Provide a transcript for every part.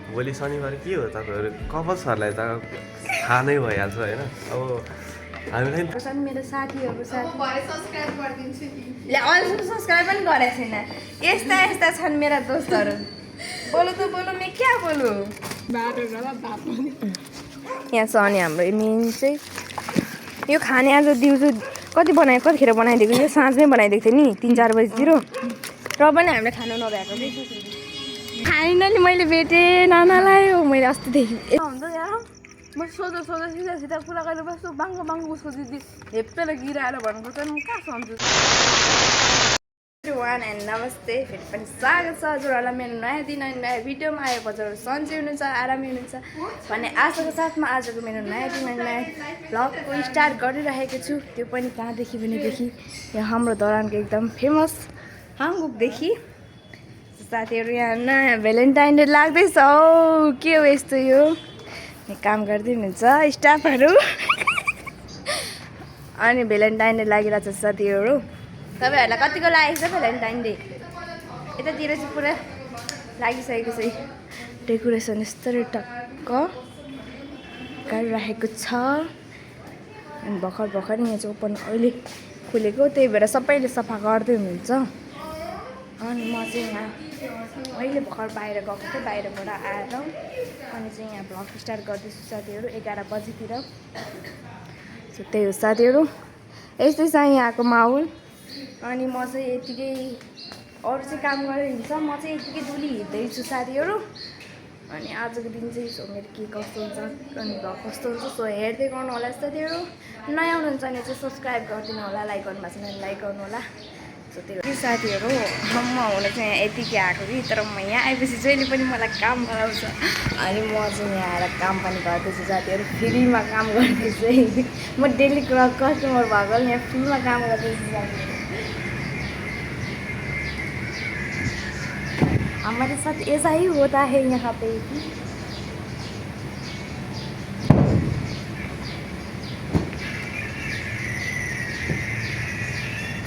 भोलि शनिबार के हो तपाईँहरू कपल्सहरूलाई त थाहा नै भइहाल्छ होइन। अब हामीलाई मेरो साथीहरू सब्सक्राइब पनि गरेको छैन। यस्ता यस्ता छन् मेरा दोस्तहरू। बोलु त बोलु मैं क्या बोलु। यहाँ छ अनि हाम्रो मेन चाहिँ यो खाने आज दिउँसो कति बनायो कतिखेर बनाइदिएको यो साँझमै बनाइदिएको थियो नि 3-4 बजीतिर र पनि हामीले खानु नभ्याएको खाइन नि मैले भेटेँ नानालाई हो मैले अस्तिदेखि हुन्छ यहाँ म सोझो सिधा कुरा गरेर बस्छु बाङ्गो उसको दिदी हेप्पेर गिराएर भनेको चाहिँ म कहाँ सम्झु वान एन्ड नमस्ते फेरि पनि स्वागत छ हजुरहरूलाई मेरो नयाँ दिन अनि नयाँ भिडियोमा आएको हजुरहरू सन्चै हुनुहुन्छ आरामै हुनुहुन्छ भन्ने आशाको साथमा आजको मेरो नयाँ दिन अनि नयाँ भ्लगको स्टार्ट गरिरहेको छु। त्यो पनि कहाँदेखि भनेदेखि यहाँ हाम्रो दरानको एकदम फेमस हाङबुकदेखि साथीहरू यहाँ नयाँ भ्यालेन्टाइन डे लाग्दैछ हौ के हो यस्तो यो काम गर्दै हुनुहुन्छ स्टाफहरू अनि भ्यालेन्टाइन डे लागिरहेको छ साथीहरू। तपाईँहरूलाई कतिको लागेको छ भ्यालेन्टाइन डे यतातिर चाहिँ पुरा लागिसकेको छ डेकोरेसन यस्तरी टक्क गरिरहेको छ अनि भर्खर यहाँ चाहिँ ओपन अहिले खुलेको त्यही भएर सबैले सफा गर्दै हुनुहुन्छ अनि म चाहिँ यहाँ अहिले भर्खर बाहिर गएको थिएँ बाहिरबाट आएर अनि चाहिँ यहाँ भ्लग स्टार्ट गर्दैछु साथीहरू 11 बजीतिर। त्यही हो साथीहरू यस्तै छ यहाँको माहौल अनि म चाहिँ यतिकै अरू चाहिँ काम गरेर हिँड्छ म चाहिँ यतिकै डुली हिँड्दैछु साथीहरू। अनि आजको दिन चाहिँ सो मेरो के कस्तो हुन्छ अनि भ्लग कस्तो हुन्छ सो हेर्दै गर्नु होला साथीहरू। नयाँ हुनुहुन्छ भने चाहिँ सब्सक्राइब गरिदिनु होला लाइक गर्नुभएको छ भने लाइक गर्नु होला। सो त्यो साथीहरू म हुन चाहिँ यहाँ यतिकै आएको कि तर म यहाँ आएपछि जहिले पनि मलाई काम गराउँछ अनि म चाहिँ यहाँ आएर काम पनि गर्दैछु साथीहरू फ्रीमा काम गर्दैछु म डेली कस्टमर भएको यहाँ फ्रीमा काम गर्दैछु साथीहरू। हमारे साथ ऐसा ही होता है यहाँ पे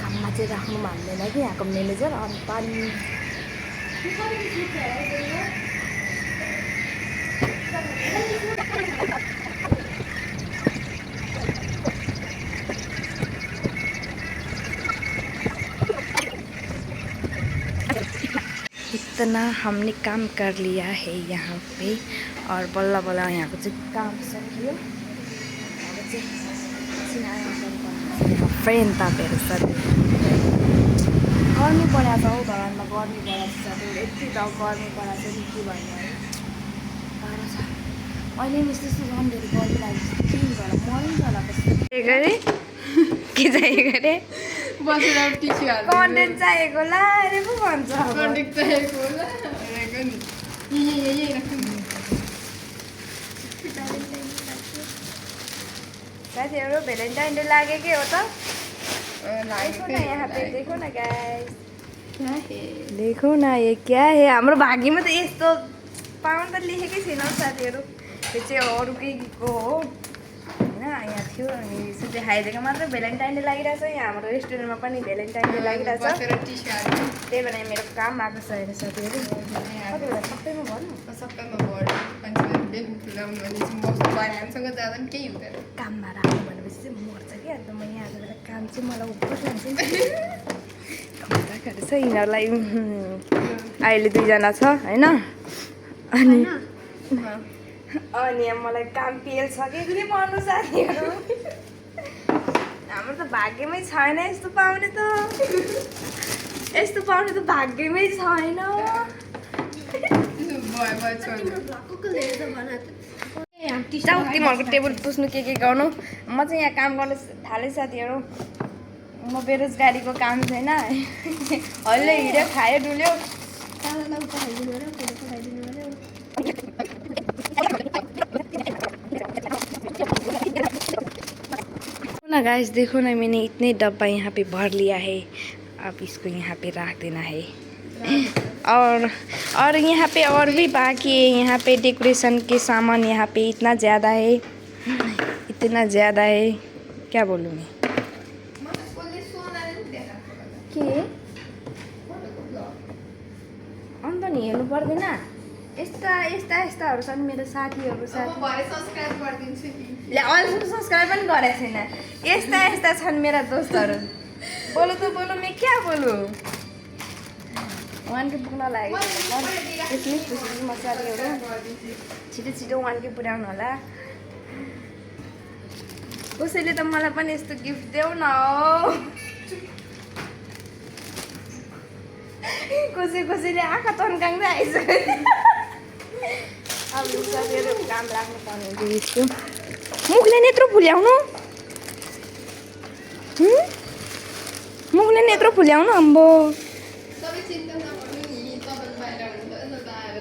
काममा चाहिँ राख्नु मान्दैन कि यहाँको म्यानेजर अनि पानी इतना हमने काम कर लिया है यहाँ पे और बल्ल बल्ल यहाँको चाहिँ काम सकियो। अब चाहिँ फ्रेन्ड तपाईँहरू साथी गर्मी परेको छ हौ घरमा गर्मी परेको छ साथीहरू यति त गर्मी परेको छ नि के भन्नु है गाह्रो छ अहिले पनि यस्तो यस्तो रन्डहरू गरिरहेको छ के गरेर मरिन्छ होला के गरे के चाहिएको अरे बसेर टिस्यु हाल्नु कन्टेन्ट चाहिएको होला अरे पो भन्छ कन्टेन्ट चाहिएको होला भनेको नि यही राख्नु साथीहरू भ्यालेन्टाइन डे लागेकै हो त देखो न यहाँ पे देखो न गाइस देखो न ये क्या है हाम्रो भाग्यमा त यस्तो पाउन त लेखेकै छैन साथीहरू यो चाहिँ अरूकैको हो होइन यहाँ थियो अनि यसो देखाइदिएको मात्र भ्यालेन्टाइन डे लागिरहेछ यहाँ हाम्रो रेस्टुरेन्टमा पनि भ्यालेन्टाइन डे लागिरहेछ त्यही भएर मेरो काम आएको छ होइन साथीहरू सबैमा भन्नु सबैमा भयो मान्छेसँग जाँदा पनि केही हुँदैन काममा राख्नु भनेपछि चाहिँ मर्छ कि अन्त म यहाँ आएर काम चाहिँ मलाई उपर लान्छ छ यिनीहरूलाई अहिले 2 जना छ होइन अनि अनि मलाई काम पेल्छ कि भन्नु साथीहरू हाम्रो त भाग्यमै छैन यस्तो पाउने त भाग्यमै छैन। तिमीहरूको टेबल पुस्नु के गर्नु म चाहिँ यहाँ काम गर्नु थालेँ साथीहरू म बेरोजगारीको काम छैन हल्लै हिँड्यो खायो डुल्यो ना गाइस देखो ना मैंने इतने डब्बा यहाँ पे भर लिया है अब इसको यहाँ पे रख देना है और यहाँ पे और भी बाकी है यहाँ पे डेकोरेशन के सामान यहाँ पे इतना ज़्यादा है क्या बोलूँ मैं के नि हेर्नु पर्दैन यस्ता यस्ता यस्ताहरू छन् मेरो साथीहरू साथी भरे सब्स्क्राइब गरिदिन्छु नि ले अहिलेसम्म सब्सक्राइब पनि गरेको छैन यस्ता यस्ता छन् मेरा दोस्तहरू बोलु त बोलु मैं क्या बोलु 1K पुग्न लाग्यो यसमै खुसी छु म साथीहरू छिटो छिटो 1K पुर्याउनु होला कसैले त मलाई पनि यस्तो गिफ्ट देऊ न कसैले आँखा तन्काउँदै आइसक्यो अब साथीहरू काम लाग्नु पर्ने दिन्छु मुखले नेत्रो फुल्याउनु मुखले नेत्रो फुल्याउनु अम्बो सबै चिन्ता नगर्नु नि तपाईँ बाहिर हुनुहुन्छ त आएर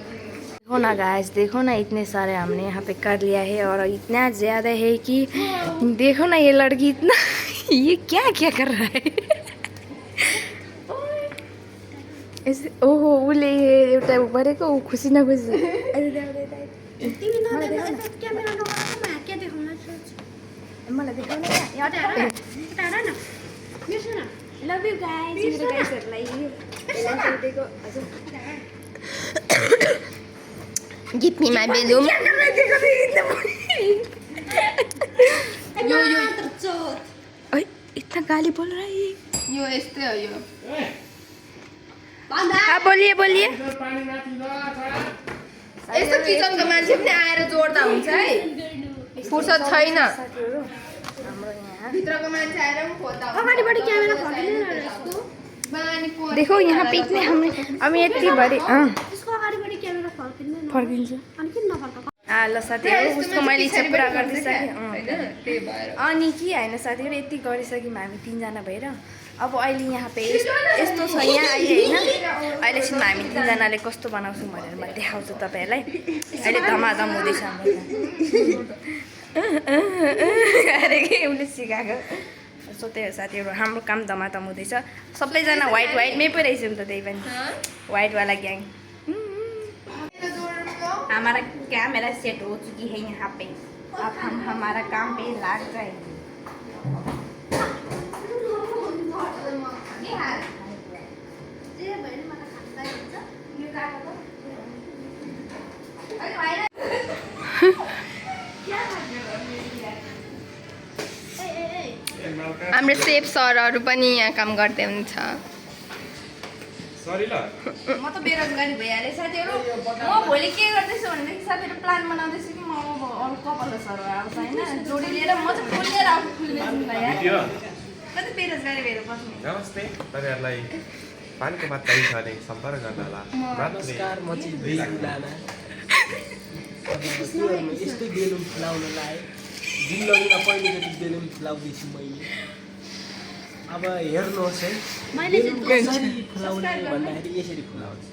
देखो ना गाइस देखो ना इतने सारे हमने यहाँ पे कर लिया है और इतना ज़्यादा है कि देखो ना ये लड़की इतना ये क्या क्या कर रहा है ऐसे ओहो उसले एउटा गरेको ऊ खुसी नखुसी मलाई देखाउनु लभ यु गाइस मेरो गाइसहरूलाई गिभ मी माई बेलुम इतना गाली बोल रहा है यो यस्तै हो यो हाँ बोलिए बोलिए यस्तो किचनको मान्छे पनि आएर जोड्दा हुन्छ है फुर्सद छैन भित्रको मान्छे आएर पनि खोज्दा अगाडिबाट क्यामेरा फर्किँदैन यसको देखो यहाँ पिक्ने हमने अब यति भरि यसको अगाडिबाट क्यामेरा फर्किँदैन फर्किन्छ अनि किन नफर्का ल साथीहरू उसको मैले इच्छा पुरा गरिदिइसकेँ त्यही भएर अनि के होइन साथीहरू यति गरिसक्यौँ हामी 3 जना भएर अब अहिले यहाँ पे यस्तो छ यहाँ अहिले होइन अहिलेसम्म हामी 3 जनाले कस्तो बनाउँछौँ भनेर म देखाउँछु तपाईँहरूलाई अहिले धमाधम हुँदैछ हाम्रो अरे के उसले सिकाएको सो त्यही हो साथीहरू हाम्रो काम धमाधम हुँदैछ सबैजना वाइटमै पो रहेछ नि त त्यही पनि वाइटवाला ग्याङ हमारा कैमरा सेट हो चुकी है यहाँ पे अब हम हमारा काम पे लग जाए हाम्रो सेफ सरहरू पनि यहाँ काम गर्दै हुन्छ सरी ल म त बेरोजगारी भइहालेँ साथीहरू म भोलि के गर्दैछु भनेदेखि साथीहरू प्लान बनाउँदैछु कि म अब अरू कपाल सर आउँछ होइन जोडी लिएर म चाहिँ फुल लिएर आउँछु फुल्दैछु त यहाँ कति बेरोजगारी भएर बस्ने नमस्ते तपाईँहरूलाई पानीको बात चाहिन्छ भने सम्पर्क गर्नु होला नमस्कार म चाहिँ बेलुन लाना यस्तै बेलुन फुलाउनलाई जिन्दगीमा पहिलोचोटि बेलुन फुलाउँदैछु मैले अब हेर्नुहोस् है मैले बेलुन कसरी फुलाउने भन्दाखेरि यसरी फुलाउँछु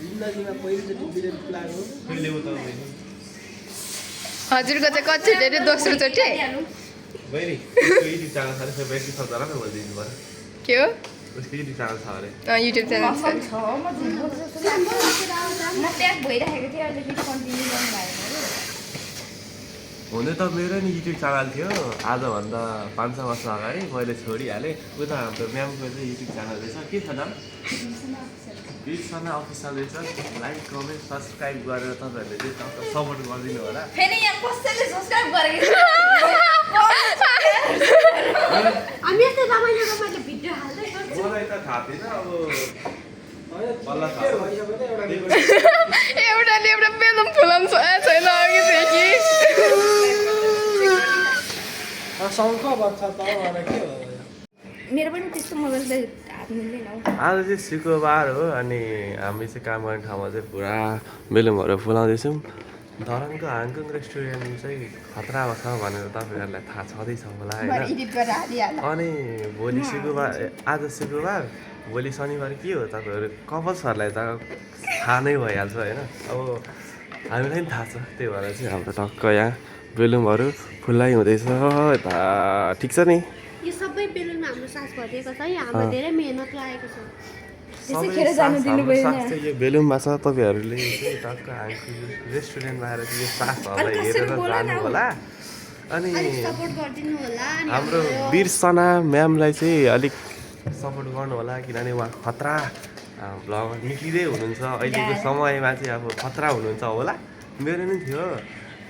जिन्दगीमा पहिलोचोटि बेलुन फुलाएको कहिले उताउनु हजुरको चाहिँ कतिचोटि अरे दोस्रोचोटि बहिनी उसको युट्युब च्यानल छ अरे फेरि सबजना नै भनिदिनु पऱ्यो के हो उसको युट्युब च्यानल छ अरे युट्युब च्यानल छ छ म झुट बोल्छु जस्तो लाग्छ म ट्याग भइराखेको थिएँ अहिले फेरि कन्टिन्यू गर्नु भएको हुनु त मेरो नि युट्युब च्यानल थियो आजभन्दा 5-6 वर्ष अगाडि मैले छोडिहालेँ उता हाम्रो म्यामको चाहिँ युट्युब च्यानल रहेछ के छ नाम बिर्सना अफिसियल रहेछ लाइक कमेन्ट सब्सक्राइब गरेर तपाईँहरूले चाहिँ सपोर्ट गरिदिनु होला फेरि यहाँ कसैले सब्सक्राइब गरेको हामी यस्तै रमाइलो रमाइलो भिडियो हाल्दै गर्छु मलाई त थाहा थिएन अब बल्ल थाहा एउटाले एउटा बेलुन फुलाउनु छैन अघि देखि शङ्ख बन्छ त भने के हो मेरो पनि त्यस्तो मोबाइल त हात मिल्दैन हौ आज चाहिँ शुक्रबार हो अनि हामी चाहिँ काम गर्ने ठाउँमा चाहिँ पुरा बेलुनहरू फुलाउँदैछौँ धरानको हाङकङ रेस्टुरेन्ट चाहिँ खतरामा छ भनेर तपाईँहरूलाई थाहा छँदैछ होला होइन एडिट गरेर हालिहाल अनि भोलि शुक्रबार आज शुक्रबार भोलि शनिबार के हो तपाईँहरू कपल्सहरूलाई त थाहा नै भइहाल्छ होइन अब हामीलाई पनि थाहा छ त्यही भएर चाहिँ हाम्रो टक्क यहाँ बेलुनहरू फुल्लाइ हुँदैछ यता ठिक छ नि यो सबै बेलुनमा हाम्रो सास भरिएको छ है हाम्रो धेरै मेहनत लागेको छ त्यसैखेर जानु दिनु हाम्रो भएन। सास चाहिँ यो बेलुनमा छ तपाईँहरूले चाहिँ टक्क हाङकङ रेस्टुरेन्टमा आएर चाहिँ यो सासहरूलाई अलिक कसरी हेरेर बोल न जानु हौ। होला अनि सपोर्ट गरिदिनु होला अनि हाम्रो बिरसना म्यामलाई चाहिँ अलिक सपोर्ट गर्नु होला किनभने उहाँ खतरा भ्लगर निक्लिँदै हुनुहुन्छ अहिलेको समयमा चाहिँ अब खतरा हुनुहुन्छ होला मेरो नि थियो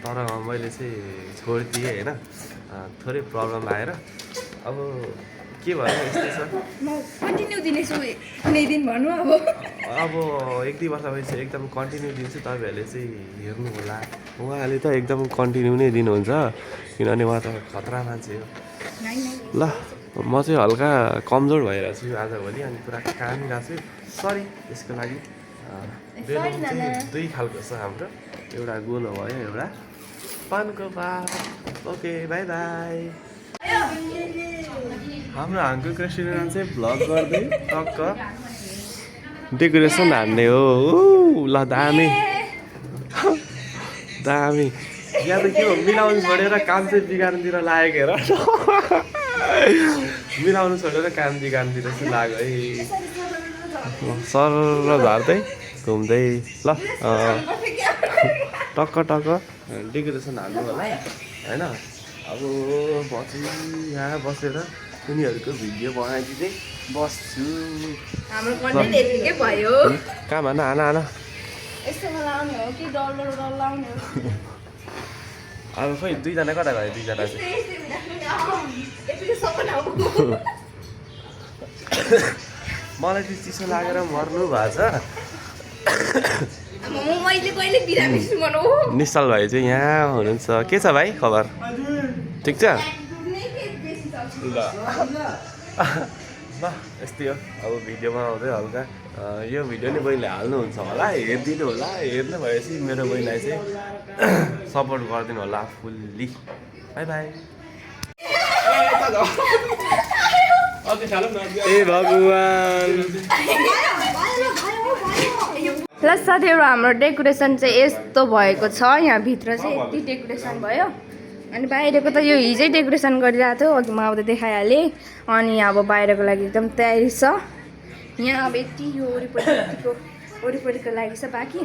तर मैले चाहिँ छोडिदिएँ होइन थोरै प्रब्लम आएर अब के भयो यस्तै छ म कन्टिन्यू दिनेछु कुनै दिन भन्नु अब अब 1-2 वर्षपछि चाहिँ एकदम कन्टिन्यू दिन्छु तपाईँहरूले चाहिँ हेर्नु होला उहाँले त एकदम कन्टिन्यू नै दिनुहुन्छ किनभने उहाँ त खतरा मान्छे हो ल म चाहिँ हल्का कमजोर भइरहेको छु आजभोलि अनि पुरा कामिरहेको छु सरी त्यसको लागि बेलुन चाहिँ 2 खालको छ हाम्रो एउटा गोलो भयो एउटा पानको पात ओके बाई बाई हाम्रो हाङकङ रेस्टुरेन्ट चाहिँ भ्लग गर्दै टक्क डेकोरेसन हान्ने हो ल दामी दामी यहाँ त के हो मिलाउनु छोडेर काम चाहिँ बिगार्नुतिर लागेको हेर मिलाउनु छोडेर काम बिगार्नुतिर चाहिँ लाग्यो है सर झार्दै घुम्दै ल टक्क टक्क डेकोरेसन हान्नु होला होइन अब म चाहिँ यहाँ बसेर उनीहरूको भिडियो बनाइदिँदै बस्छु हाम्रो कन्टेन्ट यतिकै भयो काम हान हान हान यस्तो लाउने हो कि डल्लो लाउने हो अब खोइ 2 जना कता गयो 2 जना चाहिँ मलाई चाहिँ चिसो लागेर मर्नु भएको मैले कहिले बिरामी छु भनौ निश्चल भाइ चाहिँ यहाँ हुनुहुन्छ के छ भाइ खबर ठिक छ ल यस्तै हो अब भिडियो बनाउँदै हल्का यो भिडियो नि बहिनीले हाल्नुहुन्छ होला हेरिदिनु होला हेर्नु भएपछि मेरो बहिनीलाई चाहिँ सपोर्ट गरिदिनु होला फुल्ली बाई बाई ए भगवान् ल साथीहरू हाम्रो डेकोरेसन चाहिँ यस्तो भएको छ यहाँभित्र चाहिँ यति डेकोरेसन भयो अनि बाहिरको त यो हिजै डेकोरेसन गरिरहेको थियो अघि म आउँदा देखाइहालेँ अनि अब बाहिरको लागि एकदम तयारी छ यहाँ अब यति यो वरिपरिको लागि छ बाँकी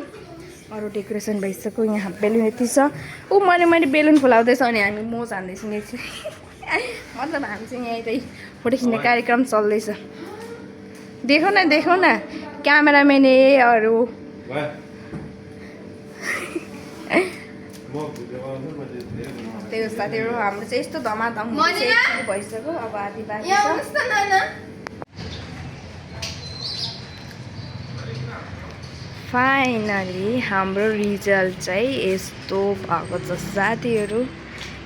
अरू डेकोरेसन भइसक्यो यहाँ बेलुन यति छ मैले बेलुन फुलाउँदैछ अनि हामी मोज हान्दैछौँ एकछिन मतलब हामी चाहिँ यहीँ फोटो खिच्ने कार्यक्रम चल्दैछ देखो न क्यामेराम्यान अरू त्यही हो साथीहरू हाम्रो चाहिँ यस्तो धमाधम भइसक्यो अब आधी बाँकी छ फाइनली हाम्रो रिजल्ट चाहिँ यस्तो भएको छ साथीहरू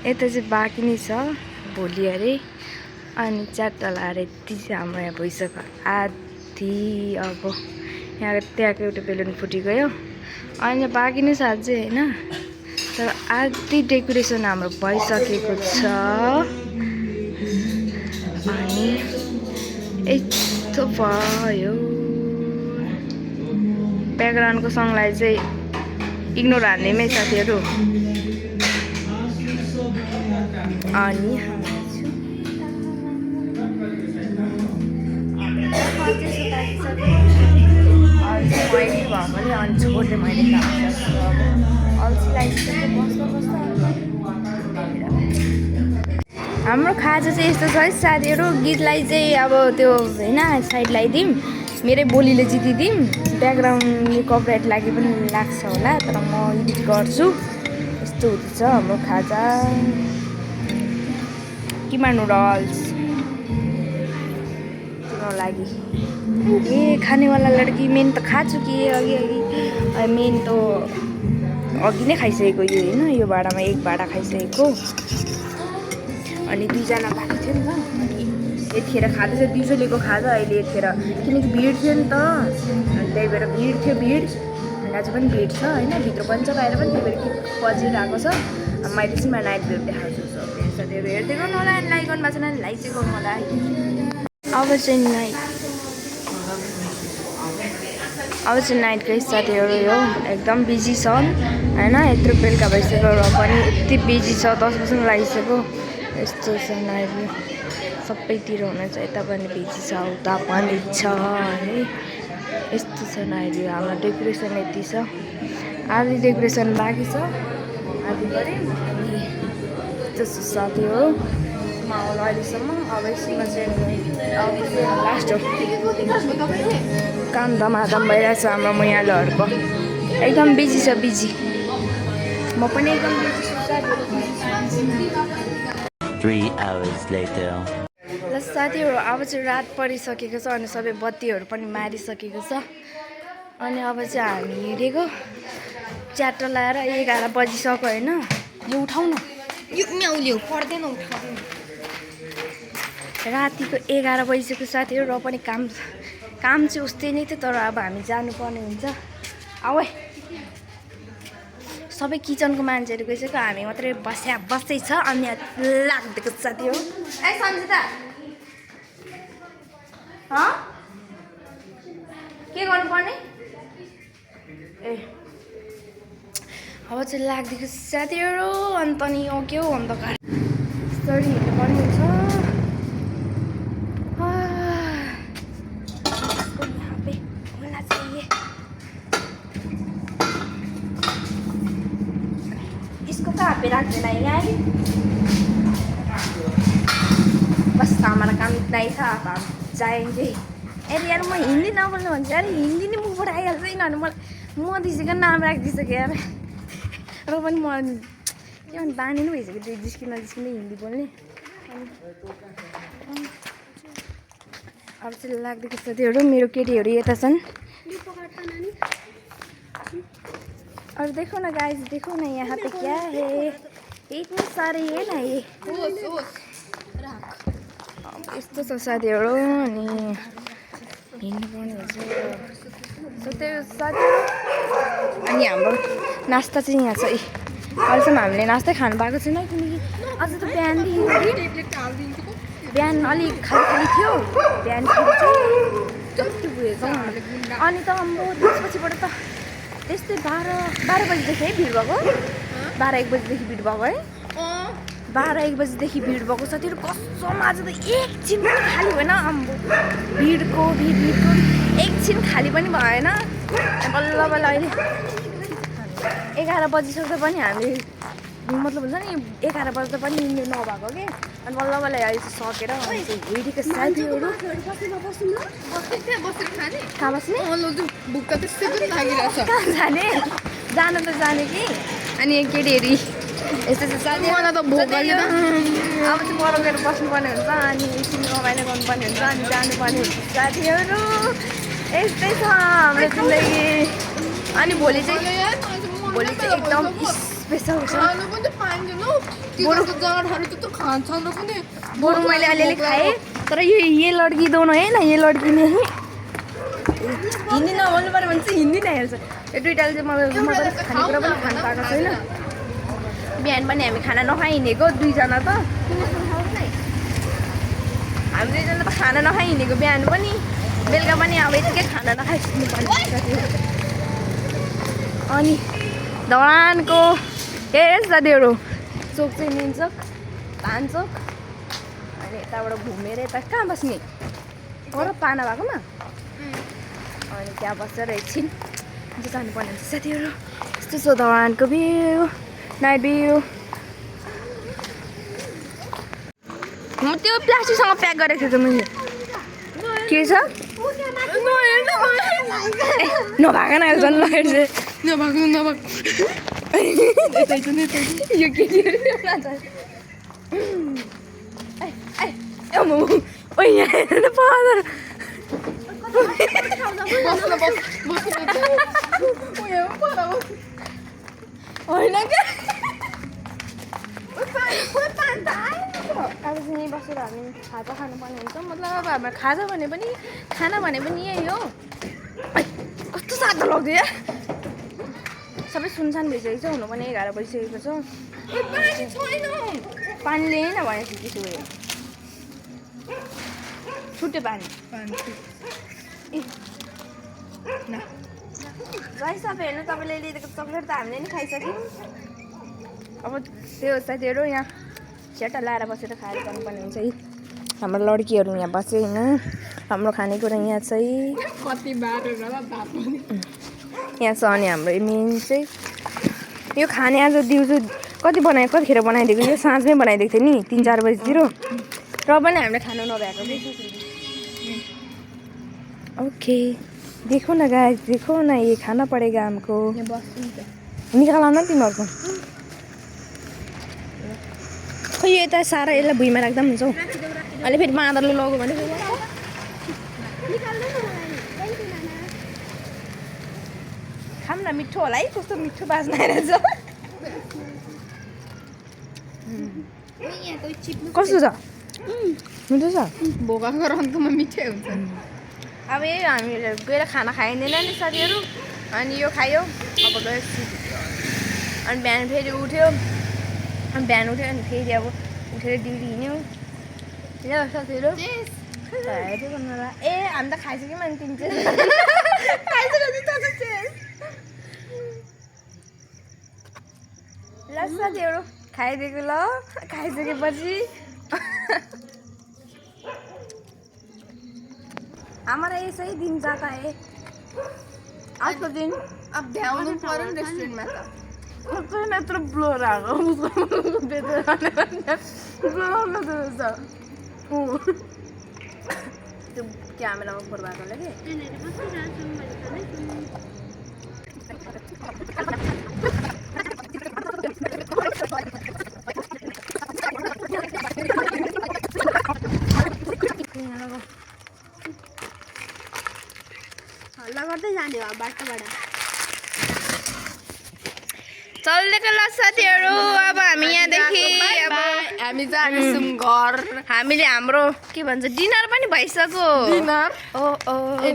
यता चाहिँ बाँकी नै छ भोलि अरे अनि 4 लाएर यति चाहिँ हाम्रो यहाँ भइसक्यो आधी अब यहाँ त्यहाँको एउटा बेलुन फुटिगयो अनि बाँकी नै छ अझै होइन तर आधी डेकोरेसन हाम्रो भइसकेको छ अनि यस्तो भयो ब्याकग्राउन्डको सङलाई चाहिँ इग्नोर हान्नेमै साथीहरू अनि अनि छोड्ने मैले हाम्रो खाजा चाहिँ यस्तो छ है साथीहरू गीतलाई चाहिँ अब त्यो होइन साइड लगाइदिउँ मेरै बोलीले जितिदिउँ ब्याकग्राउन्ड कपीराइट लागि पनि लाग्छ होला तर म एडिट गर्छु यस्तो हुँदैछ हाम्रो खाजा किमा नुडल्स तिम्रो लागि ए खानेवाला लड्की मेन त खाछु कि अघि मेन त अघि नै खाइसकेको यो होइन यो भाँडामा 1 भाँडा खाइसकेको अनि 2 जना बाँकी थियो नि त यतिखेर खाँदैछ दिउँसो लिएको खाजा अहिले यतिखेर किनकि भिड थियो नि त अनि त्यही भएर भिड अनि आज पनि भिड छ होइन भित्र पनि छ बाहिर पनि त्यही भएर के बजिरहेको छ मैले चाहिँ नाइट भ्यू देखाउँछु साथीहरू हेर्दै गर्नु होला अनि लाइक गर्नु भएको छैन लाइक चाहिँ गर्नु होला अब चाहिँ नाइटकै साथीहरू यो एकदम बिजी छन् होइन यत्रो बेलुका भइसक्यो र पनि यति बिजी छ 10 बज्न लागिसक्यो यस्तो छ नाइट सबैतिर हुनुहुन्छ यता पनि बिजी छ उता पनि छ है यस्तो छ नाइट हाम्रो डेकोरेसन यति छ आधी डेकोरेसन बाँकी छ आधी गऱ्यौँ अनि जस्तो साथी हो माहौल अहिलेसम्म अब एकछिनमा चाहिँ लास्ट हो काम धमाधम भइरहेछ हाम्रो मैयालोहरूको एकदम बिजी छ बिजी म पनि एकदम बिजी छु साथीहरू 3 hours later. ल साथीहरू अब चाहिँ रात परिसकेको छ अनि सबै बत्तीहरू पनि मारिसकेको छ अनि अब चाहिँ हामी हिँडेको च्याट्टो लाएर 11 बजिसक्यो होइन यो उठाउ न यो न्याउल्यो पर्दैन उठाउँदैन रातिको 11 बजिसक्यो साथीहरू र पनि काम चाहिँ उस्तै नै थियो तर अब हामी जानुपर्ने हुन्छ आऊ है सबै किचनको मान्छेहरू गइसक्यो हामी मात्रै बस्दै छ अनि लाग्दिएको साथीहरू ए सन्जिता के गर्नुपर्ने ए अब चाहिँ लाग्दिएको साथीहरू अन्त नि यो के हो अन्धकार यसरी हिँड्नुपर्ने हुन्छ यहाँ पे होना चाहिए इसको कहाँ पे रख देना है यहाँ बस हमारा काम इतना ही था अब हम जाएंगे अरे यार म हिन्दी नबोल्नु भन्छ यार हिन्दी नै मुखबाट आइहाल्छ यिनीहरू मलाई मोदीजीको नाम राखिदिइसक्यो यार र पनि म के भन्नु बानी नै भइसक्यो त्यो जिस्किँदा हिन्दी बोल्ने अब चाहिँ लाग्दिएको साथीहरू मेरो केटीहरू यता छन् और देखो ना गाइस देखो ना यहाँ पे क्या है इतने सारे है ना ये यस्तो छ साथीहरू अनि हिँड्नुपर्ने हुन्छ त्यो साथीहरू अनि हाम्रो नास्ता चाहिँ यहाँ छ अहिलेसम्म हामीले नास्तै खानु पाएको छैन किनकि अझ त बिहान अलिक खाली थियो बिहान जति पुगेको अनि त अम्बो त्यसपछिबाट त त्यस्तै 12 बजीदेखि है भिड भएको 12-1 बजीदेखि भिड भएको है 12-1 बजीदेखि भिड भएको साथीहरू कसम आज त एकछिन पनि खाली भएन अम्बो भिडको एकछिन खाली पनि भएन बल्ल बल्ल अहिले 11 बजिसक्दा पनि हामी मतलब हुन्छ नि 11 बज्दा पनि हिँड्नु नभएको के अनि बल्ल बल्ल अहिले सकेर हिँडेको साथीहरू कहाँ बस्ने भुक्क त्यस्तै पनि लागिरहेछ कहाँ जाने जान त जाने कि अनि केटीहरू यस्तो चाहिँ साथी मलाई त भोक लाग्यो अब चाहिँ बरोकेर बस्नुपर्ने हुन्छ अनि एकछिन रमाइलो गर्नुपर्ने हुन्छ अनि जानुपर्ने हुन्छ साथीहरू यस्तै छ हाम्रो जिन्दगी अनि भोलि चाहिँ एकदम स्पेसल छ बरु मैले अलिअलि खाएँ तर ये लड्की दोनों है ना ये लड्की नै हिन्दी नबोल्नु पऱ्यो भने चाहिँ हिन्दी नै हेर्छ यो दुइटाले चाहिँ मलाई खानेकुरा पनि खानु पाएको छैन बिहान पनि हामी खाना नखाइ हिँडेको दुईजना त हामी दुईजना त खाना नखाइ हिँडेको बिहान पनि बेलुका पनि अब यतिकै खाना नखाइ सुत्नुपर्ने अनि धरानको हेर साथीहरू चोक चाहिँ मेन चोक धान चोक अनि यताबाट घुमेर यता कहाँ बस्ने हो र पाना भएकोमा अनि त्यहाँ बसेर एकछिन जानुपर्ने हुन्छ साथीहरू यस्तो छ धरानको भ्यू नाइट भ्यू त्यो प्लास्टिकसँग प्याक गरेको थियो त मैले के छ नभएको न झन् हेर्छ यो केटीहरू होइन क्या अब चाहिँ यहीँ बसेर हामी खाजा खानुपर्ने हुन्छ मतलब अब हाम्रो खाजा भने पनि खाना भने पनि यही हो कस्तो सातो लाग्यो या सबै सुनसान भइसकेको छ हुनु पनि 11 बजिसकेको छ पानीले होइन भनेपछि त्यसो भयो छुट्यो पानी ए राइस अब हेर्नु तपाईँले लिएको चक्लेट त हामीले नि खाइसक्यौँ अब त्यो साथीहरू यहाँ सेटा लाएर बसेर खाएर गर्नुपर्ने हुन्छ है हाम्रो लड्कीहरू यहाँ बस्यो होइन हाम्रो खानेकुरा यहाँ चाहिँ यहाँ छ अनि हाम्रो मेन चाहिँ यो खाने आज दिउँसो कतिखेर बनाइदिएको यो साँझमै बनाइदिएको थियो नि 3-4 बजीतिर र पनि हामीले खानु नभएको ओके देखो न गाइस देखो न ये खाना पड़ेगा हमको निकाल न तिमीहरूको खै यो यता सारा यसलाई भुइँमा राख्दा पनि हुन्छ हौ अहिले फेरि बाँदरले लग्यो भने खाम न मिठो होला है कस्तो मिठो बास्ना आइरहेछ कस्तो छ मिठो छ भोकाको रङमा मिठै हुन्छ अब यही हामीले गएर खाना खाइँदैन नि साथीहरू अनि यो खायो अब गयो अनि बिहान फेरि उठ्यो अनि अनि फेरि अब उठेर ड्युटी हिँड्यो ल साथीहरू ए हामी त खाइसक्यौँ अनि तिमी चाहिँ ल साथीहरू खाइदिएको ल खाइसकेपछि हमारा ऐसा ही दिन जाता है आज का दिन अब भ्याउनु पर्यो नि रेस्टुरेन्टमा त उसको यत्रो ब्लोर आएको उसको ब्लोर त्यो क्यामेरामा फोर भएकोले कि हल्ला गर्दै जाने हो बाटोबाट चल्देको ल साथीहरू अब हामी यहाँदेखि अब हामी जान्छौँ घर हामीले हाम्रो के भन्छ डिनर पनि भइसक्यो डिनर ओ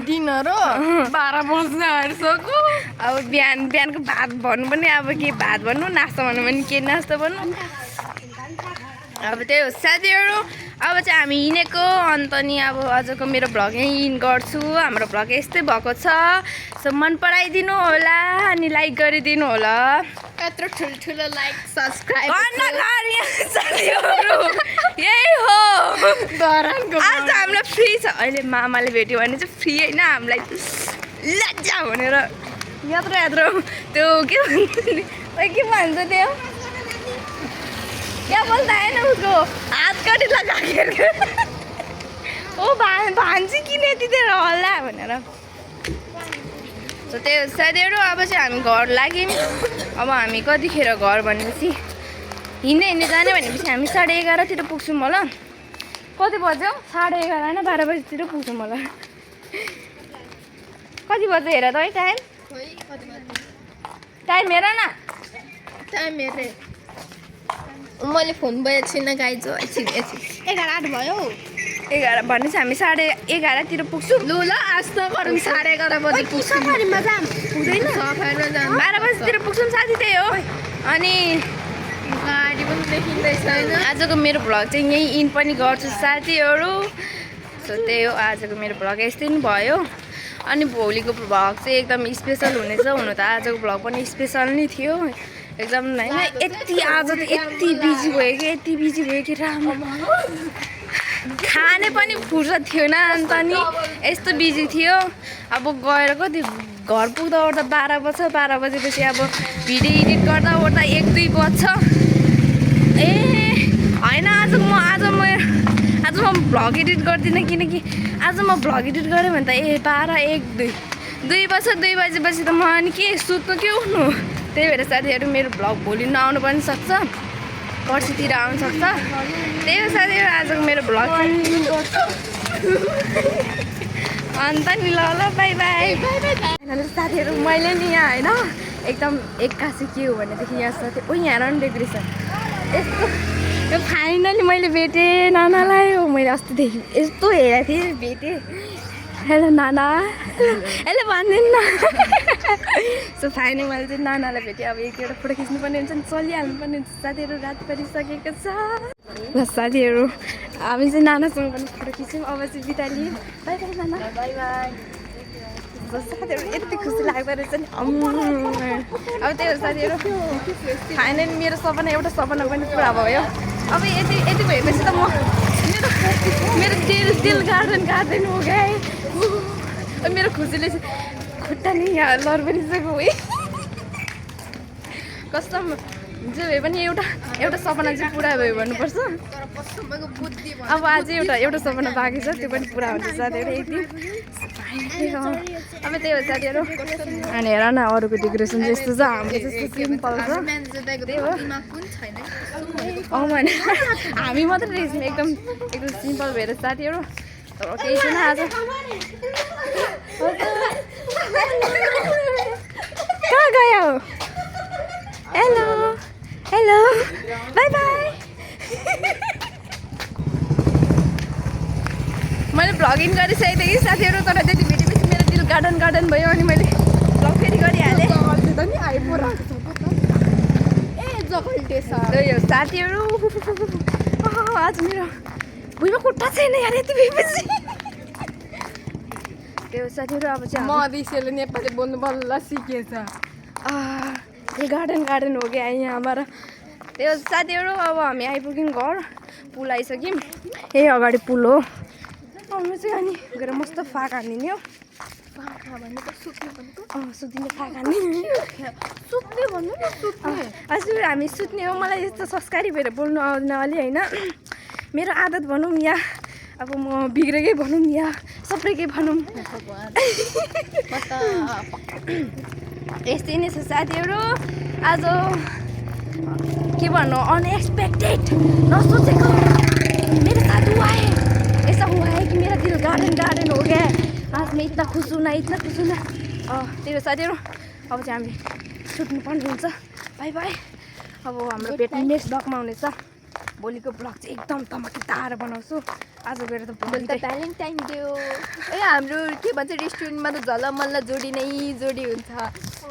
डिनर हो 12 बज्न आइसक्यो अब बिहानको भात भन्नु पनि अब के भात भन्नु नास्ता भन्नु पनि के नास्ता भन्नु अब त्यही हो साथीहरू अब चाहिँ हामी हिँडेको अन्त नि अब आजको मेरो भ्लग यहीँ इन गर्छु हाम्रो भ्लग यस्तै भएको छ सो मन पराइदिनु होला अनि लाइक गरिदिनु होला यत्रो ठुल्ठुलो लाइक सब्सक्राइब साथीहरू यही हो धरानको आज हामीलाई फ्री छ अहिले मामाले भेट्यो भने चाहिँ फ्री होइन हामीलाई लज्जा भनेर यत्रो त्यो के भन्छ त्यो क्या बोल्दा है ना उसको हात कति लगाएर ओ भान्जी किन यतितिर होला भनेर सो त्यो साथीहरू अब चाहिँ हामी घर लाग्यौँ अब हामी कतिखेर घर भनेपछि हिँड्दै जाने भनेपछि हामी 11:30तिर पुग्छौँ होला कति बज्यो 11:30 होइन 12 बजीतिर पुग्छौँ होला कति बज्यो हेर त है टाइम हेर न टाइम हेरेँ मैले फोन भएको छैन गाइज 11:08 भयो 11 भनेपछि हामी 11:30तिर पुग्छौँ लु ल आज त गरौँ 11:30 बजी पुग्छौँ सफारीमा जाम पुग्दैन सफारीमा जाम 12 बजीतिर पुग्छौँ साथी त्यही हो अनि गाडी पनि देखिँदै छैन आजको मेरो भ्लग चाहिँ यहीँ इन पनि गर्छु साथीहरू सो त्यही हो आजको मेरो भ्लग यस्तै नै भयो अनि भोलिको भ्लग चाहिँ एकदम स्पेसल हुनेछ हुनु त आजको भ्लग पनि स्पेसल नै थियो एकदम होइन यति आज त यति बिजी भयो कि राम्रो खाने पनि फुर्सद थिएन अन्त नि यस्तो बिजी थियो अब गएर कति घर पुग्दा ओर्दा 12 बज्छ 12 बजेपछि अब भिडियो एडिट गर्दा ओर्दा 1-2 बज्छ ए होइन आज म भ्लग एडिट गर्दिनँ किनकि आज म भ्लग एडिट गरेँ भने त 12-1-2 बज्छ 2 बजेपछि त म अनि के सुत्नु के उठ्नु त्यही भएर साथीहरू मेरो भ्लग भोलि नआउनु पनि सक्छ पर्सितिर आउनु सक्छ त्यही हो साथीहरू आजको मेरो भ्लग अन्त नि ल बाई बाई साथीहरू मैले नि यहाँ होइन एकदम एक्कासी के हो भनेदेखि यहाँ साथी ओ यहाँ हेर न डेकोरेसन यस्तो यो फाइनली मैले भेटेँ नानालाई हो मैले अस्तिदेखि यस्तो हेरेको थिएँ भेटेँ हेलो नाना यसले भनिदिनु न सो फाइनली मैले चाहिँ नानालाई भेटेँ अब एउटा फोटो खिच्नुपर्ने हुन्छ नि चलिहाल्नु पर्ने हुन्छ साथीहरू रात परिसकेको छ ल साथीहरू हामी चाहिँ नानासँग पनि फोटो खिच्यौँ अब चाहिँ बिदा लियौँ by by Nana by by साथीहरू यति खुसी लाग्दो रहेछ नि अब त्यही हो साथीहरू फाइनली मेरो सपना एउटा सपना पनि पुरा भयो अब यति भएपछि त म मेरो दिल गार्डन हो गए मेरो खुसीले खुट्टा नि यहाँ लर पनि सकेको है जे भए पनि एउटा सपना चाहिँ पुरा भयो भन्नुपर्छ। तर पसम्मको बुद्धि भयो। अब आज एउटा सपना बाँकी छ, त्यो पनि पुरा हुन्छ साथीहरू एक दिन। अब त्यही हो साथीहरू। अनि हेर न अरूको डेकोरेसन चाहिँ यस्तो छ, हाम्रो चाहिँ सिम्पल छ। मान्छे दाइको त्यही हो। दिमाग पनि छैन। भने हामी मात्रै रहेछौँ एकदम सिम्पल भएर साथीहरू। तर केही छैन आज। कहाँ गयो? Hello hello by by. मैले भ्लगिङ गरिसकेको थिएँ कि साथीहरू, तर त्यति भेटेपछि मेरो दिल गार्डन भयो अनि मैले भ्लग फेरि गरिहालेँ। त्यही हो साथीहरू। आज मेरो भुइँमा खुट्टा छैन यार यति भएपछि। त्यही हो साथीहरू। अब चाहिँ मधेसीले नेपाली बोल्नु बल्ल सिकेछ। ये गार्डन हो गया यहाँ हमारा। त्यही हो साथीहरू। अब हामी आइपुग्यौँ घर, पुल आइसक्यौँ। यही अगाडि पुल हो। आउनु चाहिँ अनि गएर मस्त फाक हानिदिने हो। सुत्ने फाक हान्ने सुत्ने भन्नु न सुत्ने। हजुर हामी सुत्ने हो। मलाई यस्तो संस्कारी भएर बोल्नु आउँदैन अलि होइन। मेरो आदत भनौँ या अब म बिग्रेकै भनौँ या सबैकै भनौँ। यस्तै नै छ साथीहरू। आज के भन्नु अनएक्सपेक्टेड नसोचेको मेरे साथ हुआ है। ऐसा हुआ है कि मेरा दिल गार्डन हो गया। आज मैं इतना खुश हूँ ना। त्यही हो साथीहरू। अब चाहिँ हामी सुत्नुपर्ने हुन्छ। By by. अब हाम्रो भेट नेक्स्ट ब्लगमा हुनेछ। भोलिको ब्लग चाहिँ एकदम धमाकेदार बनाउँछु। आज गएर त भोलि त भ्यालेन्टाइन डे हो। ए हाम्रो के भन्छ रेस्टुरेन्टमा त झलमल्ल जोडी हुन्छ।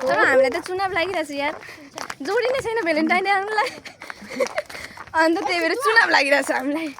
तर हामीलाई त चुनाव लागिरहेछ यार। जोडी नै छैन भ्यालेन्टाइन डे हामीलाई। अन्त त्यही भएर चुनाव लागिरहेछ हामीलाई।